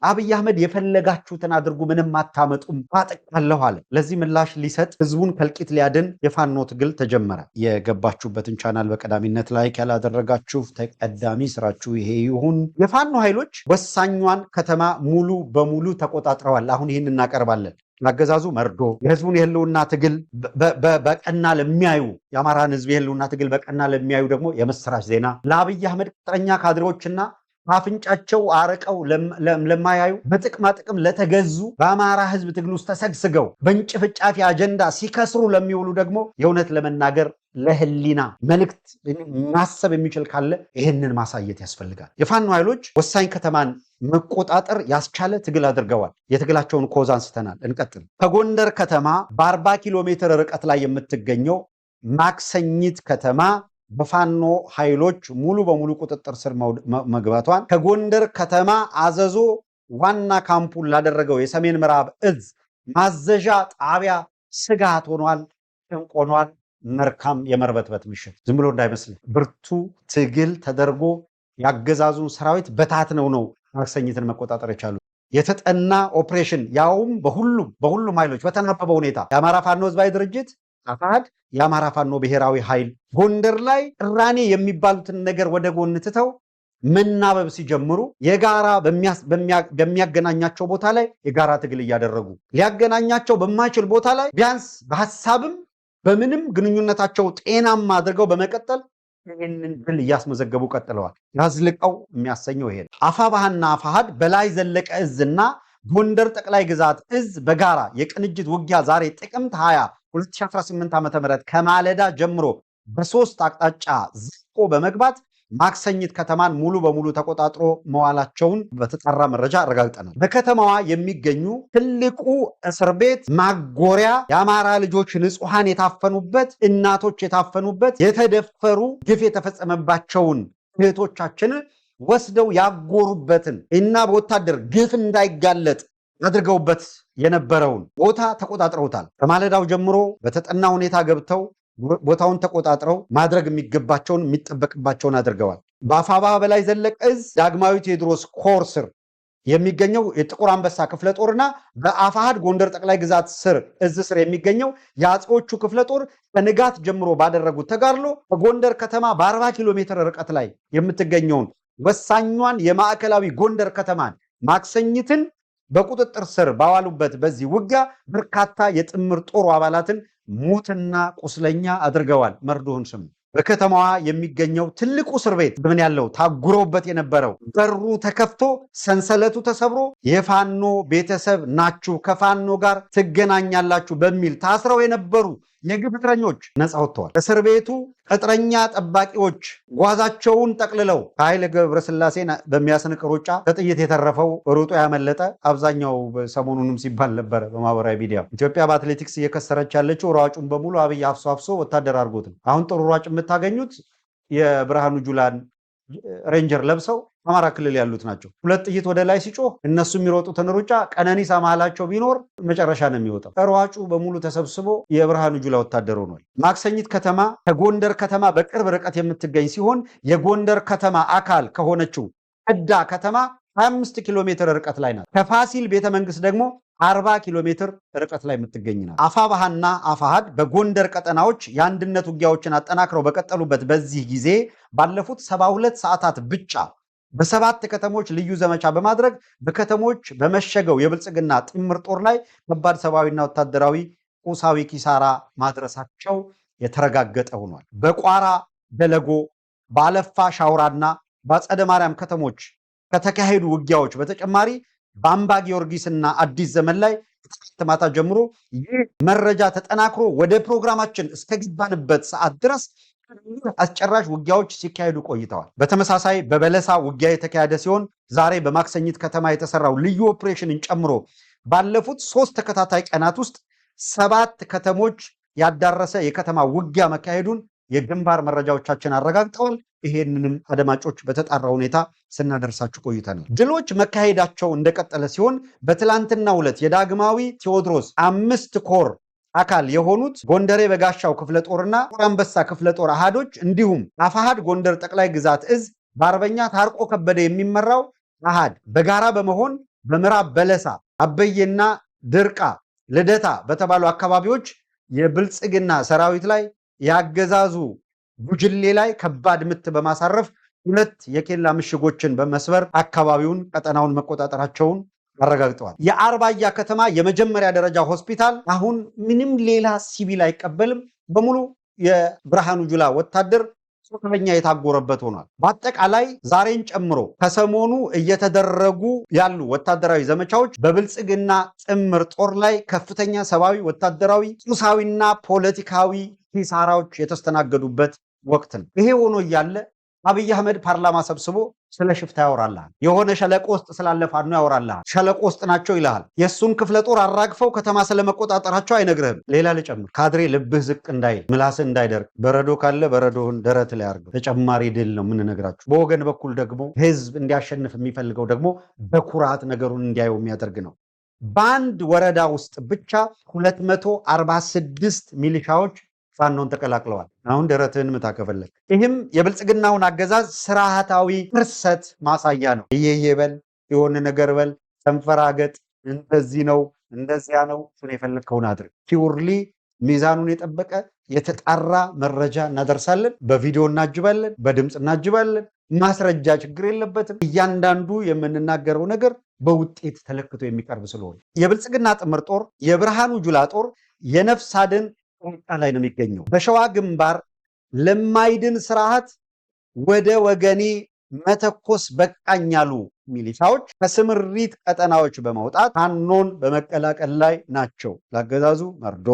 አብይ አህመድ የፈለጋችሁትን አድርጉ ምንም አታመጡም አጠቃለሁ አለ። ለዚህ ምላሽ ሊሰጥ ህዝቡን ከልቂት ሊያድን የፋኖ ትግል ተጀመረ። የገባችሁበትን ቻናል በቀዳሚነት ላይክ ያላደረጋችሁ ተቀዳሚ ስራችሁ ይሄ ይሁን። የፋኖ ኃይሎች ወሳኟን ከተማ ሙሉ በሙሉ ተቆጣጥረዋል። አሁን ይህን እናቀርባለን። አገዛዙ መርዶ የህዝቡን የህልውና ትግል በቀና ለሚያዩ የአማራን ህዝብ የህልውና ትግል በቀና ለሚያዩ ደግሞ የምስራች ዜና፣ ለአብይ አህመድ ቅጥረኛ ካድሬዎችና አፍንጫቸው አረቀው ለማያዩ በጥቅማ ጥቅም ለተገዙ በአማራ ህዝብ ትግል ውስጥ ተሰግስገው በእንጭፍጫፊ አጀንዳ ሲከስሩ ለሚውሉ ደግሞ የእውነት ለመናገር ለህሊና መልእክት ማሰብ የሚችል ካለ ይህንን ማሳየት ያስፈልጋል። የፋኖ ኃይሎች ወሳኝ ከተማን መቆጣጠር ያስቻለ ትግል አድርገዋል። የትግላቸውን ኮዝ አንስተናል። እንቀጥል። ከጎንደር ከተማ በ40 ኪሎ ሜትር ርቀት ላይ የምትገኘው ማክሰኝት ከተማ በፋኖ ኃይሎች ሙሉ በሙሉ ቁጥጥር ስር መግባቷን ከጎንደር ከተማ አዘዞ ዋና ካምፑን ላደረገው የሰሜን ምዕራብ እዝ ማዘዣ ጣቢያ ስጋት ሆኗል፣ ጭንቅ ሆኗል። መርካም የመርበትበት ምሽት ዝም ብሎ እንዳይመስል ብርቱ ትግል ተደርጎ ያገዛዙን ሰራዊት በታትነው ነው ማክሰኝትን መቆጣጠር የቻሉት። የተጠና ኦፕሬሽን ያውም በሁሉም ኃይሎች በተናበበ ሁኔታ የአማራ ፋኖ ህዝባዊ ድርጅት አፋሕድ፣ የአማራ ፋኖ ብሔራዊ ኃይል ጎንደር ላይ ቅራኔ የሚባሉትን ነገር ወደ ጎን ትተው መናበብ ሲጀምሩ የጋራ በሚያገናኛቸው ቦታ ላይ የጋራ ትግል እያደረጉ ሊያገናኛቸው በማይችል ቦታ ላይ ቢያንስ በሀሳብም በምንም ግንኙነታቸው ጤናማ አድርገው በመቀጠል ይህንን ድል እያስመዘገቡ ቀጥለዋል። ያዝልቀው የሚያሰኘው ይሄ አፋብኃና አፋሕድ በላይ ዘለቀ እዝና ጎንደር ጠቅላይ ግዛት እዝ በጋራ የቅንጅት ውጊያ ዛሬ ጥቅምት 20 2018 ዓ.ም ከማለዳ ጀምሮ በሶስት አቅጣጫ ዝቆ በመግባት ማክሰኝት ከተማን ሙሉ በሙሉ ተቆጣጥሮ መዋላቸውን በተጣራ መረጃ አረጋግጠናል። በከተማዋ የሚገኙ ትልቁ እስር ቤት፣ ማጎሪያ፣ የአማራ ልጆች ንጹሐን የታፈኑበት፣ እናቶች የታፈኑበት፣ የተደፈሩ ግፍ የተፈጸመባቸውን እህቶቻችንን ወስደው ያጎሩበትን እና በወታደር ግፍ እንዳይጋለጥ አድርገውበት የነበረውን ቦታ ተቆጣጥረውታል። ከማለዳው ጀምሮ በተጠና ሁኔታ ገብተው ቦታውን ተቆጣጥረው ማድረግ የሚገባቸውን የሚጠበቅባቸውን አድርገዋል። በአፋብኃ በላይ ዘለቀ እዝ ዳግማዊ ቴዎድሮስ ኮር ስር የሚገኘው የጥቁር አንበሳ ክፍለ ጦርና በአፋሕድ ጎንደር ጠቅላይ ግዛት ስር እዝ ስር የሚገኘው የአፄዎቹ ክፍለ ጦር ከንጋት ጀምሮ ባደረጉት ተጋድሎ ከጎንደር ከተማ በ40 ኪሎ ሜትር ርቀት ላይ የምትገኘውን ወሳኟን የማዕከላዊ ጎንደር ከተማን ማክሰኝትን በቁጥጥር ስር ባዋሉበት በዚህ ውጊያ በርካታ የጥምር ጦሩ አባላትን ሙትና ቁስለኛ አድርገዋል። መርዶውን ስሙ። በከተማዋ የሚገኘው ትልቁ እስር ቤት ምን ያለው ታጉረውበት የነበረው በሩ ተከፍቶ ሰንሰለቱ ተሰብሮ የፋኖ ቤተሰብ ናችሁ ከፋኖ ጋር ትገናኛላችሁ በሚል ታስረው የነበሩ የግፍ እስረኞች ነፃ ወጥተዋል። እስር ቤቱ ቅጥረኛ ጠባቂዎች ጓዛቸውን ጠቅልለው ከኃይለ ገብረስላሴን በሚያስንቅ ሩጫ ከጥይት የተረፈው ሩጦ ያመለጠ አብዛኛው ሰሞኑንም ሲባል ነበረ በማህበራዊ ሚዲያ ኢትዮጵያ በአትሌቲክስ እየከሰረች ያለችው ሯጩን በሙሉ አብይ አፍሶ ወታደር አድርጎት ነው። አሁን ጥሩ ሯጭ የምታገኙት የብርሃኑ ጁላን ሬንጀር ለብሰው አማራ ክልል ያሉት ናቸው። ሁለት ጥይት ወደ ላይ ሲጮህ እነሱ የሚሮጡትን ሩጫ ቀነኒሳ መሃላቸው ቢኖር መጨረሻ ነው የሚወጣው። ሯጩ በሙሉ ተሰብስቦ የብርሃኑ ጁላ ወታደር ሆኗል። ማክሰኝት ከተማ ከጎንደር ከተማ በቅርብ ርቀት የምትገኝ ሲሆን የጎንደር ከተማ አካል ከሆነችው ዕዳ ከተማ 25 ኪሎ ሜትር ርቀት ላይ ናት። ከፋሲል ቤተመንግስት ደግሞ 40 ኪሎ ሜትር ርቀት ላይ የምትገኝ ናት። አፋብኃና አፋሕድ በጎንደር ቀጠናዎች የአንድነት ውጊያዎችን አጠናክረው በቀጠሉበት በዚህ ጊዜ ባለፉት 72 ሰዓታት ብቻ በሰባት ከተሞች ልዩ ዘመቻ በማድረግ በከተሞች በመሸገው የብልጽግና ጥምር ጦር ላይ ከባድ ሰብአዊና ወታደራዊ ቁሳዊ ኪሳራ ማድረሳቸው የተረጋገጠ ሆኗል። በቋራ ደለጎ፣ በአለፋ ሻውራና በአጸደ ማርያም ከተሞች ከተካሄዱ ውጊያዎች በተጨማሪ በአምባ ጊዮርጊስና አዲስ ዘመን ላይ ከትናንት ማታ ጀምሮ ይህ መረጃ ተጠናክሮ ወደ ፕሮግራማችን እስከገባንበት ሰዓት ድረስ አስጨራሽ ውጊያዎች ሲካሄዱ ቆይተዋል። በተመሳሳይ በበለሳ ውጊያ የተካሄደ ሲሆን ዛሬ በማክሰኝት ከተማ የተሰራው ልዩ ኦፕሬሽንን ጨምሮ ባለፉት 3 ተከታታይ ቀናት ውስጥ 7 ከተሞች ያዳረሰ የከተማ ውጊያ መካሄዱን የግንባር መረጃዎቻችን አረጋግጠዋል። ይሄንንም አድማጮች በተጣራ ሁኔታ ስናደርሳችሁ ቆይተናል። ድሎች መካሄዳቸው እንደቀጠለ ሲሆን በትላንትናው ዕለት የዳግማዊ ቴዎድሮስ 5 ኮር አካል የሆኑት ጎንደሬ በጋሻው ክፍለ ጦርና ጥቁር አንበሳ ክፍለ ጦር አሃዶች እንዲሁም አፋሕድ ጎንደር ጠቅላይ ግዛት እዝ በአርበኛ ታርቆ ከበደ የሚመራው አሃድ በጋራ በመሆን በምዕራብ በለሳ፣ አበዬና ድርቃ፣ ልደታ በተባሉ አካባቢዎች የብልጽግና ሰራዊት ላይ ያገዛዙ ጉጅሌ ላይ ከባድ ምት በማሳረፍ 2 የኬላ ምሽጎችን በመስበር አካባቢውን ቀጠናውን መቆጣጠራቸውን አረጋግጠዋል። የአርባያ ከተማ የመጀመሪያ ደረጃ ሆስፒታል አሁን ምንም ሌላ ሲቪል አይቀበልም። በሙሉ የብርሃኑ ጁላ ወታደር ሶስተኛ የታጎረበት ሆኗል። በአጠቃላይ ዛሬን ጨምሮ ከሰሞኑ እየተደረጉ ያሉ ወታደራዊ ዘመቻዎች በብልጽግና ጥምር ጦር ላይ ከፍተኛ ሰብአዊ፣ ወታደራዊ፣ ቁሳዊና ፖለቲካዊ ኪሳራዎች የተስተናገዱበት ወቅት ነው። ይሄ ሆኖ እያለ አብይ አህመድ ፓርላማ ሰብስቦ ስለ ሽፍታ ያወራልሃል። የሆነ ሸለቆ ውስጥ ስላለ ፋኖ ያወራልሃል። ሸለቆ ውስጥ ናቸው ይልሃል። የእሱን ክፍለ ጦር አራግፈው ከተማ ስለመቆጣጠራቸው አይነግርህም። ሌላ ልጨምር፣ ካድሬ ልብህ ዝቅ እንዳይል፣ ምላስህ እንዳይደርቅ፣ በረዶ ካለ በረዶህን ደረት ላይ አድርገው። ተጨማሪ ድል ነው የምንነግራችሁ። በወገን በኩል ደግሞ ህዝብ እንዲያሸንፍ የሚፈልገው ደግሞ በኩራት ነገሩን እንዲያየው የሚያደርግ ነው። በአንድ ወረዳ ውስጥ ብቻ 246 ሚሊሻዎች ፋኖን ተቀላቅለዋል። አሁን ደረትህን ምታ ከፈለግ። ይህም የብልጽግናውን አገዛዝ ስርዓታዊ ፍርሰት ማሳያ ነው። ይሄ በል የሆነ ነገር በል ተንፈራገጥ፣ እንደዚህ ነው እንደዚያ ነው፣ እሱን የፈለግከውን አድርግ። ፒውርሊ ሚዛኑን የጠበቀ የተጣራ መረጃ እናደርሳለን። በቪዲዮ እናጅባለን፣ በድምፅ እናጅባለን። ማስረጃ ችግር የለበትም። እያንዳንዱ የምንናገረው ነገር በውጤት ተለክቶ የሚቀርብ ስለሆነ የብልጽግና ጥምር ጦር የብርሃኑ ጁላ ጦር የነፍስ አድን ላይ ነው የሚገኘው። በሸዋ ግንባር ለማይድን ስርዓት ወደ ወገኔ መተኮስ በቃኝ ያሉ ሚሊሻዎች ከስምሪት ቀጠናዎች በመውጣት ፋኖን በመቀላቀል ላይ ናቸው። ለአገዛዙ መርዶ፣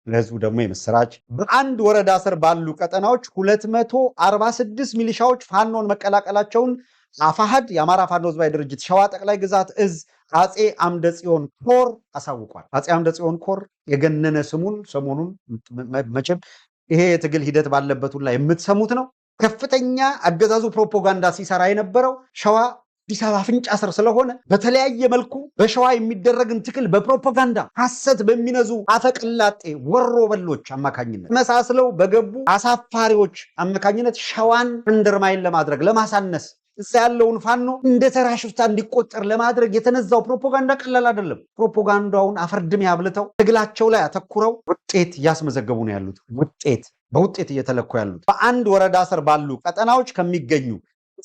ለህዝቡ ደግሞ የምስራች። በአንድ ወረዳ ስር ባሉ ቀጠናዎች 246 ሚሊሻዎች ፋኖን መቀላቀላቸውን አፋሕድ የአማራ ፋኖ ህዝባዊ ድርጅት ሸዋ ጠቅላይ ግዛት እዝ አጼ አምደ ጽዮን ኮር አሳውቋል። አጼ አምደ ጽዮን ኮር የገነነ ስሙን ሰሞኑን መቼም ይሄ የትግል ሂደት ባለበት ሁላ የምትሰሙት ነው። ከፍተኛ አገዛዙ ፕሮፓጋንዳ ሲሰራ የነበረው ሸዋ አዲስ አበባ አፍንጫ ስር ስለሆነ በተለያየ መልኩ በሸዋ የሚደረግን ትግል በፕሮፓጋንዳ ሐሰት በሚነዙ አፈቅላጤ ወሮ በሎች አማካኝነት መሳስለው በገቡ አሳፋሪዎች አማካኝነት ሸዋን አንደርማይን ለማድረግ ለማሳነስ እዛ ያለውን ፋኖ እንደ ተራ ሽፍታ እንዲቆጠር ለማድረግ የተነዛው ፕሮፓጋንዳ ቀላል አይደለም። ፕሮፓጋንዳውን አፈርድሜ አብልተው ትግላቸው ላይ አተኩረው ውጤት እያስመዘገቡ ነው ያሉት። በውጤት እየተለኩ ያሉት በአንድ ወረዳ ስር ባሉ ቀጠናዎች ከሚገኙ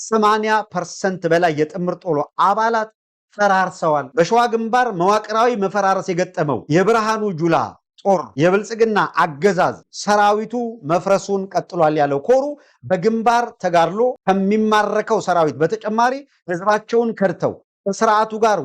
80% በላይ የጥምር ጦር አባላት ፈራርሰዋል። በሸዋ ግንባር መዋቅራዊ መፈራረስ የገጠመው የብርሃኑ ጁላ ጦር የብልጽግና አገዛዝ ሰራዊቱ መፍረሱን ቀጥሏል ያለው ኮሩ በግንባር ተጋድሎ ከሚማረከው ሰራዊት በተጨማሪ ህዝባቸውን ከድተው ከስርዓቱ ጋር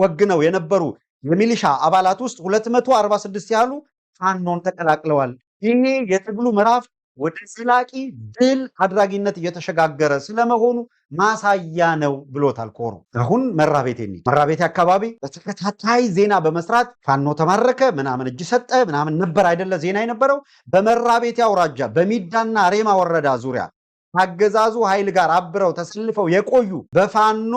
ወግነው የነበሩ የሚሊሻ አባላት ውስጥ 246 ያህሉ ፋኖን ተቀላቅለዋል። ይሄ የትግሉ ምዕራፍ ወደ ዘላቂ ድል አድራጊነት እየተሸጋገረ ስለመሆኑ ማሳያ ነው ብሎታል ኮሩ። አሁን መራቤቴ አካባቢ በተከታታይ ዜና በመስራት ፋኖ ተማረከ ምናምን እጅ ሰጠ ምናምን ነበር አይደለ ዜና የነበረው። በመራቤቴ አውራጃ በሚዳና ሬማ ወረዳ ዙሪያ አገዛዙ ኃይል ጋር አብረው ተሰልፈው የቆዩ በፋኖ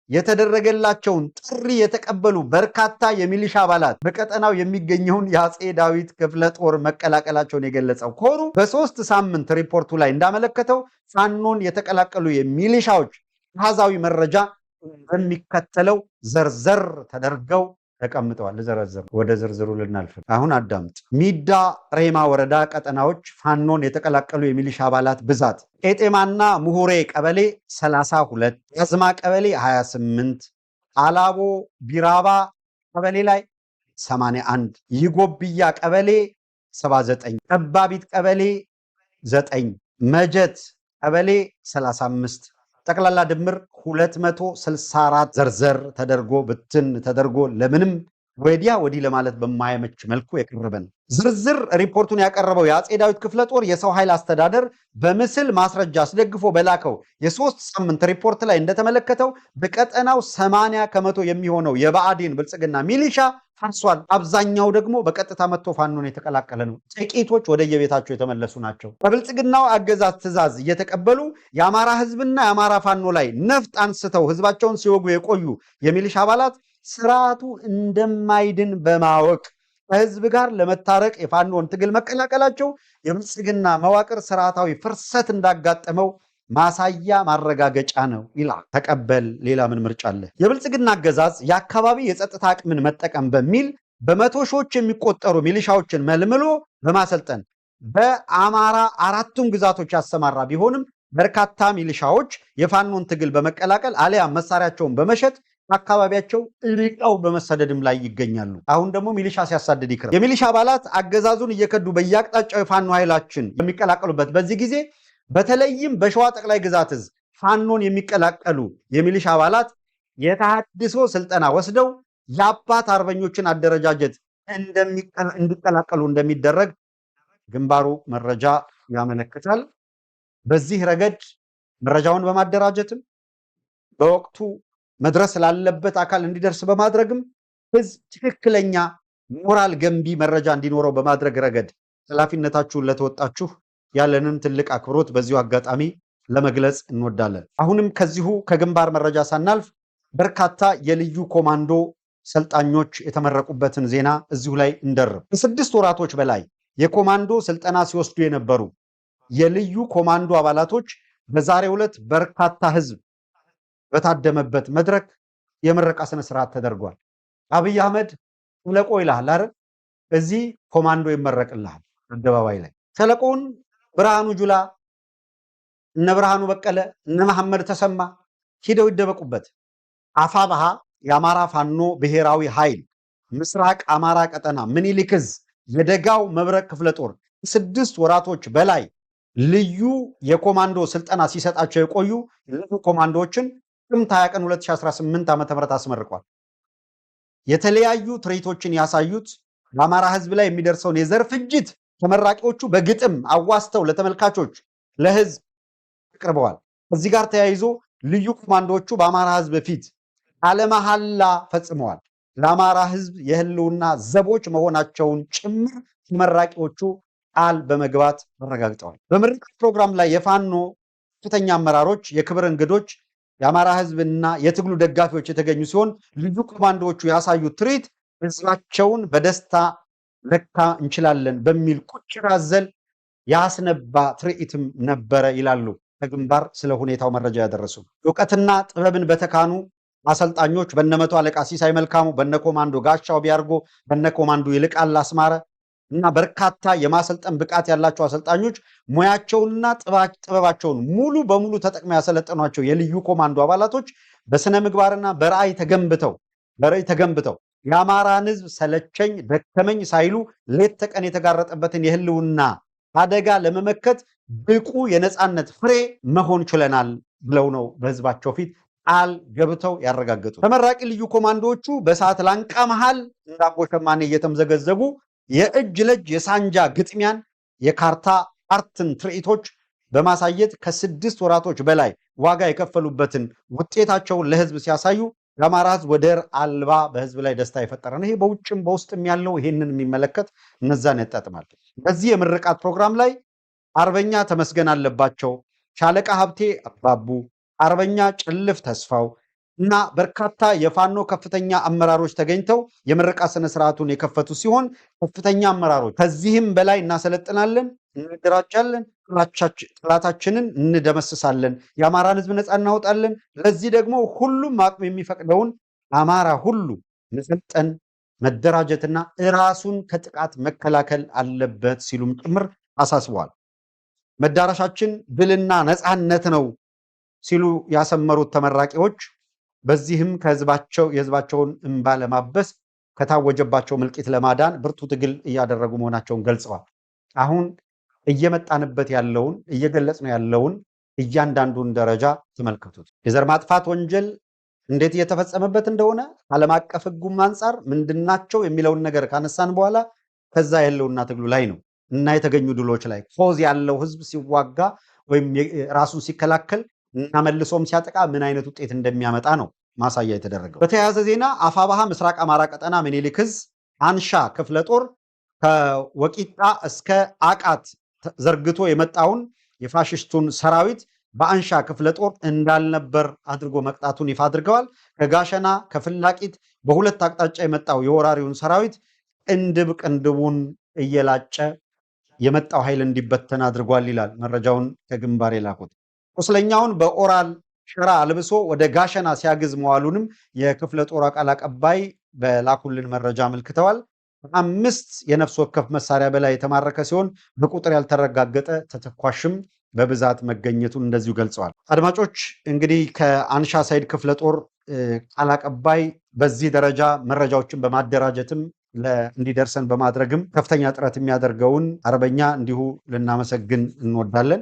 የተደረገላቸውን ጥሪ የተቀበሉ በርካታ የሚሊሻ አባላት በቀጠናው የሚገኘውን የአጼ ዳዊት ክፍለ ጦር መቀላቀላቸውን የገለጸው ኮሩ በ3 ሳምንት ሪፖርቱ ላይ እንዳመለከተው ፋኖን የተቀላቀሉ የሚሊሻዎች አሃዛዊ መረጃ በሚከተለው ዘርዘር ተደርገው ተቀምጠዋል። ዘረዘር ወደ ዝርዝሩ ልናልፍ። አሁን አዳምጥ። ሚዳ ሬማ ወረዳ ቀጠናዎች ፋኖን የተቀላቀሉ የሚሊሻ አባላት ብዛት ቄጤማና ሙሁሬ ቀበሌ 32፣ ያዝማ ቀበሌ 28፣ አላቦ ቢራባ ቀበሌ ላይ 81፣ ይጎብያ ቀበሌ 79፣ ጠባቢት ቀበሌ 9፣ መጀት ቀበሌ 35፣ ጠቅላላ ድምር 264 ዘርዘር ተደርጎ ብትን ተደርጎ ለምንም ወዲያ ወዲህ ለማለት በማይመች መልኩ የቀረበ ነው። ዝርዝር ሪፖርቱን ያቀረበው የአጼ ዳዊት ክፍለ ጦር የሰው ኃይል አስተዳደር በምስል ማስረጃ አስደግፎ በላከው የ3 ሳምንት ሪፖርት ላይ እንደተመለከተው በቀጠናው 80% የሚሆነው የብአዴን ብልጽግና ሚሊሻ ፈርሷል። አብዛኛው ደግሞ በቀጥታ መጥቶ ፋኖን የተቀላቀለ ነው። ጥቂቶች ወደየቤታቸው የተመለሱ ናቸው። በብልጽግናው አገዛዝ ትዕዛዝ እየተቀበሉ የአማራ ህዝብና የአማራ ፋኖ ላይ ነፍጥ አንስተው ህዝባቸውን ሲወጉ የቆዩ የሚሊሻ አባላት ስርዓቱ እንደማይድን በማወቅ ከህዝብ ጋር ለመታረቅ የፋኖን ትግል መቀላቀላቸው የብልጽግና መዋቅር ስርዓታዊ ፍርሰት እንዳጋጠመው ማሳያ ማረጋገጫ ነው ይላል። ተቀበል፣ ሌላ ምን ምርጫ አለ? የብልጽግና አገዛዝ የአካባቢ የጸጥታ አቅምን መጠቀም በሚል በመቶ ሺዎች የሚቆጠሩ ሚሊሻዎችን መልምሎ በማሰልጠን በአማራ አራቱም ግዛቶች ያሰማራ ቢሆንም በርካታ ሚሊሻዎች የፋኖን ትግል በመቀላቀል አሊያም መሳሪያቸውን በመሸጥ አካባቢያቸው ርቀው በመሰደድም ላይ ይገኛሉ። አሁን ደግሞ ሚሊሻ ሲያሳድድ ይክረም። የሚሊሻ አባላት አገዛዙን እየከዱ በየአቅጣጫው የፋኖ ኃይላችን የሚቀላቀሉበት በዚህ ጊዜ በተለይም በሸዋ ጠቅላይ ግዛት እዝ ፋኖን የሚቀላቀሉ የሚሊሻ አባላት የተሃድሶ ስልጠና ወስደው የአባት አርበኞችን አደረጃጀት እንዲቀላቀሉ እንደሚደረግ ግንባሩ መረጃ ያመለክታል። በዚህ ረገድ መረጃውን በማደራጀትም በወቅቱ መድረስ ላለበት አካል እንዲደርስ በማድረግም ህዝብ ትክክለኛ ሞራል ገንቢ መረጃ እንዲኖረው በማድረግ ረገድ ኃላፊነታችሁን ለተወጣችሁ ያለንን ትልቅ አክብሮት በዚሁ አጋጣሚ ለመግለጽ እንወዳለን። አሁንም ከዚሁ ከግንባር መረጃ ሳናልፍ በርካታ የልዩ ኮማንዶ ሰልጣኞች የተመረቁበትን ዜና እዚሁ ላይ እንደርብ። ከ6 ወራቶች በላይ የኮማንዶ ስልጠና ሲወስዱ የነበሩ የልዩ ኮማንዶ አባላቶች በዛሬው ዕለት በርካታ ህዝብ በታደመበት መድረክ የምረቃ ስነ ስርዓት ተደርጓል። አብይ አህመድ ሸለቆ ይልሃል አይደል? እዚህ ኮማንዶ ይመረቅልሃል አደባባይ ላይ። ሸለቆውን ብርሃኑ ጁላ፣ እነ ብርሃኑ በቀለ፣ እነ መሐመድ ተሰማ ሂደው ይደበቁበት። አፋብሃ የአማራ ፋኖ ብሔራዊ ኃይል ምስራቅ አማራ ቀጠና ምኒልክ ዕዝ የደጋው መብረቅ ክፍለ ጦር 6 ወራቶች በላይ ልዩ የኮማንዶ ስልጠና ሲሰጣቸው የቆዩ ልዩ ኮማንዶዎችን ጥቅምት 20 ቀን 2018 ዓ.ም አስመርቋል። የተለያዩ ትርኢቶችን ያሳዩት በአማራ ህዝብ ላይ የሚደርሰውን የዘር ፍጅት ተመራቂዎቹ በግጥም አዋስተው ለተመልካቾች ለህዝብ አቅርበዋል። ከዚህ ጋር ተያይዞ ልዩ ኮማንዶዎቹ በአማራ ህዝብ ፊት ቃለ መሐላ ፈጽመዋል። ለአማራ ህዝብ የህልውና ዘቦች መሆናቸውን ጭምር ተመራቂዎቹ ቃል በመግባት አረጋግጠዋል። በምርቃት ፕሮግራም ላይ የፋኖ ከፍተኛ አመራሮች፣ የክብር እንግዶች፣ የአማራ ህዝብና የትግሉ ደጋፊዎች የተገኙ ሲሆን ልዩ ኮማንዶዎቹ ያሳዩት ትርኢት ህዝባቸውን በደስታ ለካ እንችላለን በሚል ቁጭት አዘል ያስነባ ትርኢትም ነበረ ይላሉ ከግንባር ስለ ሁኔታው መረጃ ያደረሱ። እውቀትና ጥበብን በተካኑ አሰልጣኞች በነመቶ አለቃ ሲሳይ መልካሙ፣ በነኮማንዶ ጋሻው ቢያርጎ፣ በነኮማንዶ ይልቃል አስማረ እና በርካታ የማሰልጠን ብቃት ያላቸው አሰልጣኞች ሙያቸውንና ጥበባቸውን ሙሉ በሙሉ ተጠቅመው ያሰለጠኗቸው የልዩ ኮማንዶ አባላቶች በስነ ምግባርና በራዕይ ተገንብተው የአማራን ህዝብ ሰለቸኝ ደከመኝ ሳይሉ ሌት ተቀን የተጋረጠበትን የህልውና አደጋ ለመመከት ብቁ የነፃነት ፍሬ መሆን ችለናል ብለው ነው በህዝባቸው ፊት ቃል ገብተው ያረጋገጡ። ተመራቂ ልዩ ኮማንዶዎቹ በሰዓት ላንቃ መሃል እንዳቦ ሸማኔ እየተምዘገዘጉ የእጅ ለእጅ የሳንጃ ግጥሚያን የካርታ አርትን ትርኢቶች በማሳየት ከ6 ወራቶች በላይ ዋጋ የከፈሉበትን ውጤታቸውን ለህዝብ ሲያሳዩ የአማራ ህዝብ ወደር አልባ በህዝብ ላይ ደስታ የፈጠረ ነው። ይሄ በውጭም በውስጥም ያለው ይሄንን የሚመለከት እነዛን ያጣጥማል። በዚህ የምርቃት ፕሮግራም ላይ አርበኛ ተመስገን አለባቸው፣ ሻለቃ ሀብቴ አባቡ፣ አርበኛ ጭልፍ ተስፋው እና በርካታ የፋኖ ከፍተኛ አመራሮች ተገኝተው የምርቃት ስነ ስርዓቱን የከፈቱ ሲሆን ከፍተኛ አመራሮች ከዚህም በላይ እናሰለጥናለን፣ እንደራጃለን፣ ጠላታችንን እንደመስሳለን፣ የአማራን ህዝብ ነፃ እናወጣለን፣ ለዚህ ደግሞ ሁሉም አቅም የሚፈቅደውን አማራ ሁሉ መሰልጠን መደራጀትና ራሱን ከጥቃት መከላከል አለበት ሲሉም ጭምር አሳስበዋል። መዳረሻችን ድልና ነፃነት ነው ሲሉ ያሰመሩት ተመራቂዎች በዚህም የህዝባቸውን እንባ ለማበስ ከታወጀባቸው ምልቂት ለማዳን ብርቱ ትግል እያደረጉ መሆናቸውን ገልጸዋል። አሁን እየመጣንበት ያለውን እየገለጽነው ያለውን እያንዳንዱን ደረጃ ተመልከቱት። የዘር ማጥፋት ወንጀል እንዴት እየተፈጸመበት እንደሆነ ዓለም አቀፍ ህጉም አንጻር ምንድናቸው የሚለውን ነገር ካነሳን በኋላ ከዛ የህልውና ትግሉ ላይ ነው እና የተገኙ ድሎች ላይ ፎዝ ያለው ህዝብ ሲዋጋ ወይም ራሱን ሲከላከል እና መልሶም ሲያጠቃ ምን አይነት ውጤት እንደሚያመጣ ነው ማሳያ የተደረገው። በተያያዘ ዜና አፋብሃ ምስራቅ አማራ ቀጠና ምኒልክ ዕዝ አንሻ ክፍለ ጦር ከወቂጣ እስከ አቃት ዘርግቶ የመጣውን የፋሽስቱን ሰራዊት በአንሻ ክፍለ ጦር እንዳልነበር አድርጎ መቅጣቱን ይፋ አድርገዋል። ከጋሸና ከፍላቂት በሁለት አቅጣጫ የመጣው የወራሪውን ሰራዊት ቅንድቡን እየላጨ የመጣው ኃይል እንዲበተን አድርጓል ይላል መረጃውን ከግንባር የላኩት። ቁስለኛውን በኦራል ሸራ አልብሶ ወደ ጋሸና ሲያግዝ መዋሉንም የክፍለ ጦር ቃል አቀባይ በላኩልን መረጃ አመልክተዋል። 5 የነፍስ ወከፍ መሳሪያ በላይ የተማረከ ሲሆን በቁጥር ያልተረጋገጠ ተተኳሽም በብዛት መገኘቱን እንደዚሁ ገልጸዋል። አድማጮች እንግዲህ ከአንሻ ሳይድ ክፍለ ጦር ቃል አቀባይ በዚህ ደረጃ መረጃዎችን በማደራጀትም እንዲደርሰን በማድረግም ከፍተኛ ጥረት የሚያደርገውን አርበኛ እንዲሁ ልናመሰግን እንወዳለን።